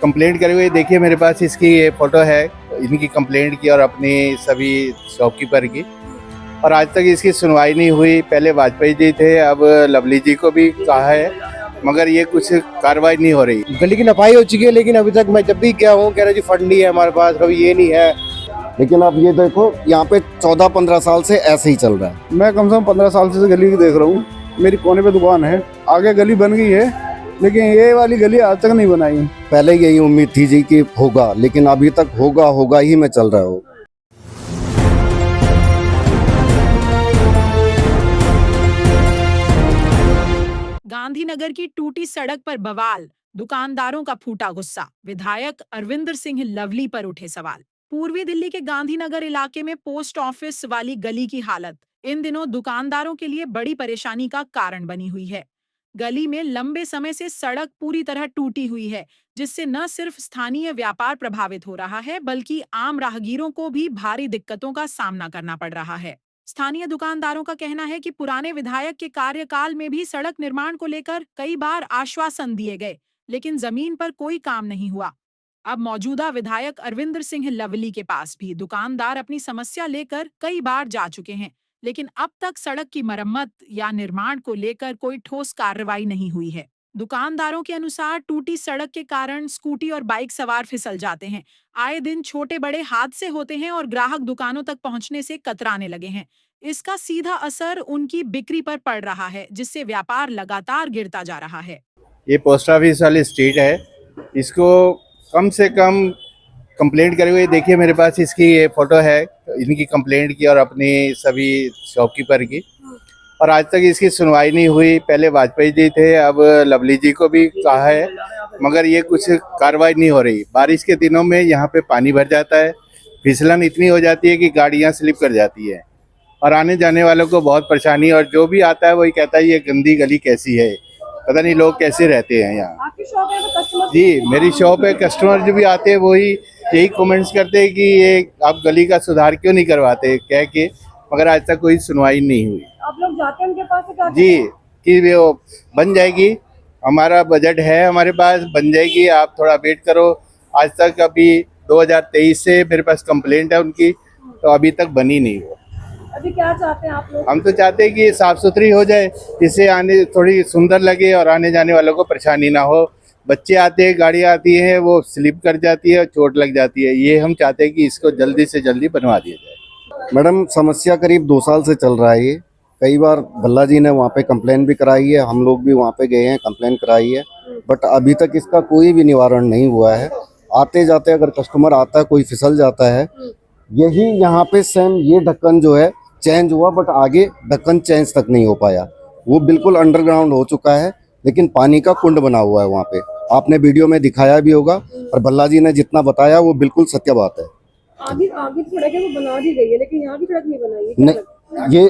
Complaint करे हुए देखिए मेरे पास इसकी ये फोटो है इनकी कंप्लेंट की और अपनी सभी शॉपकीपर की, और आज तक इसकी सुनवाई नहीं हुई। पहले वाजपेयी जी थे, अब लवली जी को भी कहा है, मगर ये कुछ कार्रवाई नहीं हो रही। गली की नपाई हो चुकी है, लेकिन अभी तक मैं जब भी गया हूँ कह रहा जी फंड नहीं है हमारे पास, कभी ये नहीं है। लेकिन अब ये देखो यहाँ पे 14-15 साल से ऐसे ही चल रहा है। मैं कम से कम 15 साल से गली की देख रहा हूँ। मेरी कोने पे दुकान है, आगे गली बन गई है, लेकिन ये वाली गली आज तक नहीं बनाई। पहले यही उम्मीद थी जी कि होगा, लेकिन अभी तक होगा ही में चल रहा हो। गांधीनगर की टूटी सड़क पर बवाल, दुकानदारों का फूटा गुस्सा, विधायक अरविंदर सिंह लवली पर उठे सवाल। पूर्वी दिल्ली के गांधीनगर इलाके में पोस्ट ऑफिस वाली गली की हालत इन दिनों दुकानदारों के लिए बड़ी परेशानी का कारण बनी हुई है। गली में लंबे समय से सड़क पूरी तरह टूटी हुई है, जिससे न सिर्फ स्थानीय व्यापार प्रभावित हो रहा है, बल्कि आम राहगीरों को भी भारी दिक्कतों का सामना करना पड़ रहा है। स्थानीय दुकानदारों का कहना है कि पुराने विधायक के कार्यकाल में भी सड़क निर्माण को लेकर कई बार आश्वासन दिए गए, लेकिन जमीन पर कोई काम नहीं हुआ। अब मौजूदा विधायक अरविंदर सिंह लवली के पास भी दुकानदार अपनी समस्या लेकर कई बार जा चुके हैं, लेकिन अब तक सड़क की मरम्मत या निर्माण को लेकर कोई ठोस कार्रवाई नहीं हुई है। दुकानदारों के अनुसार टूटी सड़क के कारण स्कूटी और बाइक सवार फिसल जाते हैं। आए दिन छोटे बड़े हादसे होते हैं और ग्राहक दुकानों तक पहुंचने से कतराने लगे हैं। इसका सीधा असर उनकी बिक्री पर पड़ रहा है, जिससे व्यापार लगातार गिरता जा रहा है। ये पोस्ट ऑफिस वाली स्ट्रीट है, इसको कम से कम कंप्लेंट करे हुए देखिए मेरे पास इसकी ये फोटो है इनकी कंप्लेंट की और अपनी सभी शॉपकीपर की, और आज तक इसकी सुनवाई नहीं हुई। पहले वाजपेयी जी थे, अब लवली जी को भी कहा है, मगर ये कुछ कार्रवाई नहीं हो रही। बारिश के दिनों में यहाँ पे पानी भर जाता है, फिसलन इतनी हो जाती है कि गाड़ियाँ स्लिप कर जाती है और आने जाने वालों को बहुत परेशानी। और जो भी आता है वही कहता है ये गंदी गली कैसी है, पता नहीं लोग कैसे रहते हैं यहाँ। आपकी शॉप है तो कस्टमर जी मेरी शॉप है, कस्टमर जो भी आते हैं वही यही कमेंट्स करते हैं कि ये आप गली का सुधार क्यों नहीं करवाते कह के, मगर आज तक कोई सुनवाई नहीं हुई। आप लोग जाते हैं उनके पास से क्या जी कि वो बन जाएगी, हमारा बजट है, हमारे पास बन जाएगी, आप थोड़ा वेट करो। आज तक अभी 2023 से मेरे पास कंप्लेंट है उनकी, तो अभी तक बनी नहीं वो। अभी क्या चाहते हैं आप लोग? हम तो चाहते हैं कि साफ़ सुथरी हो जाए, इससे आने थोड़ी सुंदर लगे और आने जाने वालों को परेशानी ना हो। बच्चे आते हैं, गाड़ियाँ आती हैं, वो स्लिप कर जाती है और चोट लग जाती है। ये हम चाहते हैं कि इसको जल्दी से जल्दी बनवा दिया जाए। मैडम समस्या करीब 2 साल से चल रहा है ये। कई बार भल्ला जी ने वहाँ पे कंप्लेन भी कराई है, हम लोग भी वहाँ पे गए हैं, कंप्लेन कराई है, बट अभी तक इसका कोई भी निवारण नहीं हुआ है। आते जाते अगर कस्टमर आता है, कोई फिसल जाता है, यही यहाँ पे सेम ये ढक्कन जो है चेंज हुआ, बट आगे ढक्कन चेंज तक नहीं हो पाया। वो बिल्कुल अंडरग्राउंड हो चुका है, लेकिन पानी का कुंड बना हुआ है वहाँ पे। आपने वीडियो में दिखाया भी होगा, और भल्ला जी ने जितना बताया वो बिल्कुल सत्य बात है। आगे सड़क है वो बना दी गई है, लेकिन यहाँ की सड़क नहीं बनाई है। ये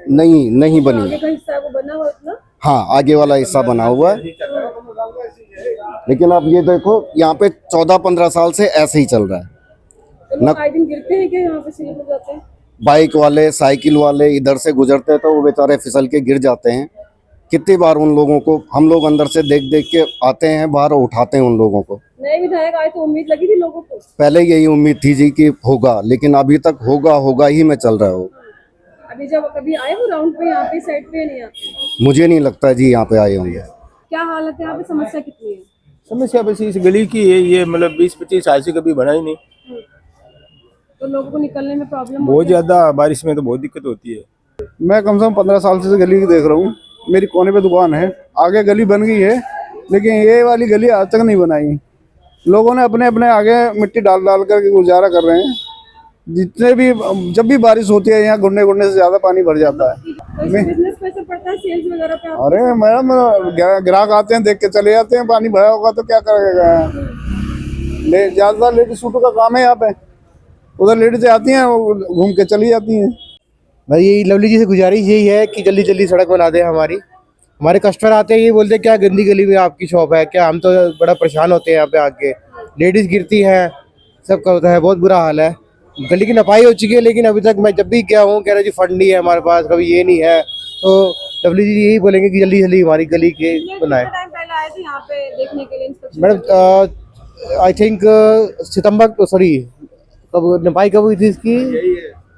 नहीं बनी आगे का हिस्सा है वो बना हुआ इतना। हाँ, आगे वाला हिस्सा बना हुआ है, लेकिन अब ये देखो यहाँ पे 14-15 साल से ऐसे ही चल रहा है। तो लोग आए दिन गिरते हैं क्या यहाँ पे, स्लिप हो जाते हैं? बाइक वाले, साइकिल वाले इधर से गुजरते हैं तो वो बेचारे फिसल के गिर जाते हैं। कितनी बार उन लोगों को हम लोग अंदर से देख देख के आते हैं बाहर, उठाते हैं उन लोगों को। नए विधायक आए तो उम्मीद लगी थी लोगों को। पहले यही उम्मीद थी जी कि होगा, लेकिन अभी तक होगा ही में चल रहा हो। अभी जब कभी आए वो राउंड पे यहाँ पे साइड पे नहीं आते? मुझे नहीं लगता जी यहाँ पे आए होंगे। क्या हालत है यहाँ पे? समस्या कितनी है? समस्या बस इस गली की है, ये मतलब 20-25 साल से कभी बना ही नहीं। तो लोगों को निकलने में प्रॉब्लम बहुत ज्यादा, बारिश में तो बहुत दिक्कत होती है। मैं कम से कम 15 साल से गली की देख रहा हूँ। मेरी कोने पे दुकान है, आगे गली बन गई है, लेकिन ये वाली गली आज तक नहीं बनाई। लोगों ने अपने अपने आगे मिट्टी डाल डाल कर गुजारा कर रहे हैं। जितने भी जब भी बारिश होती है यहाँ घुटने से ज्यादा पानी भर जाता है। तो बिजनेस पे असर पड़ता है, सेल्स वगैरह पे? अरे मैडम, ग्राहक आते हैं, देख के चले जाते हैं, पानी भरा होगा तो क्या करेगा। ज्यादातर लेडीज सूटों का काम है यहाँ पे, उधर लेडीज आती हैं, घूम के चली जाती हैं। भाई यही लवली जी से गुजारिश यही है कि जल्दी जल्दी सड़क बना दे। हमारे कस्टमर आते हैं, ये बोलते हैं क्या गंदी गली में आपकी शॉप है क्या। हम तो बड़ा परेशान होते हैं यहाँ पे आके, लेडीज गिरती हैं, सबका होता है, बहुत बुरा हाल है। गली की नपाई हो चुकी है, लेकिन अभी तक मैं जब भी गया हूँ कह रहा जी फंड नहीं है हमारे पास, कभी ये नहीं है। तो लवली जी यही बोलेंगे कि जल्दी जल्दी हमारी गली के बनाए। टाइम पहले आए थे यहाँ पे देखने के लिए inspection? Madam I think September, sorry, कब नपाई कब हुई थी इसकी?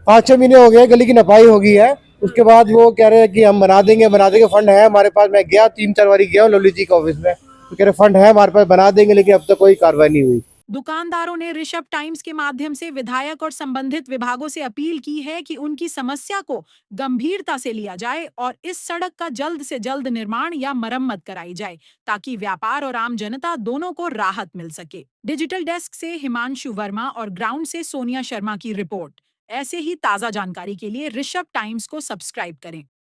5-6 महीने हो गए गली की नपाई हो गई है। उसके बाद वो कह रहे हैं कि हम बना देंगे, फंड है हमारे पास। मैं गया 3-4 बारी गया हूँ लवली जी के ऑफिस में, तो कह रहे फंड है हमारे पास, बना देंगे, लेकिन अब तक कोई कार्रवाई नहीं हुई। दुकानदारों ने ऋषभ टाइम्स के माध्यम से विधायक और संबंधित विभागों से अपील की है कि उनकी समस्या को गंभीरता से लिया जाए और इस सड़क का जल्द से जल्द निर्माण या मरम्मत कराई जाए, ताकि व्यापार और आम जनता दोनों को राहत मिल सके। डिजिटल डेस्क से हिमांशु वर्मा और ग्राउंड से सोनिया शर्मा की रिपोर्ट। ऐसे ही ताजा जानकारी के लिए ऋषभ टाइम्स को सब्सक्राइब करें।